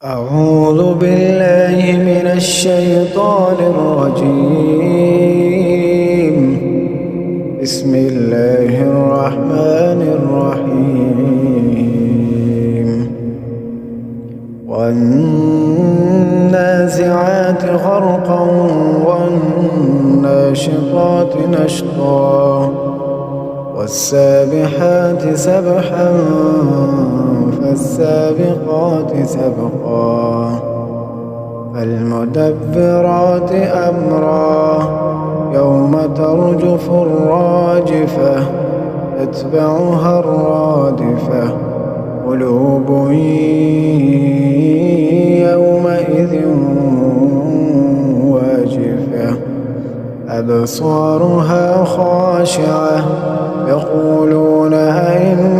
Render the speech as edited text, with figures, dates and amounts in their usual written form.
أعوذ بالله من الشيطان الرجيم. بسم الله الرحمن الرحيم. والنازعات غرقا والناشطات نشطا والسابحات سبحا فالسابقات سبقا فالمدبرات أمرا يوم ترجف الراجفة تتبعها الرادفة قلوب يومئذ واجفة أبصارها خاشعة يقولون أئنا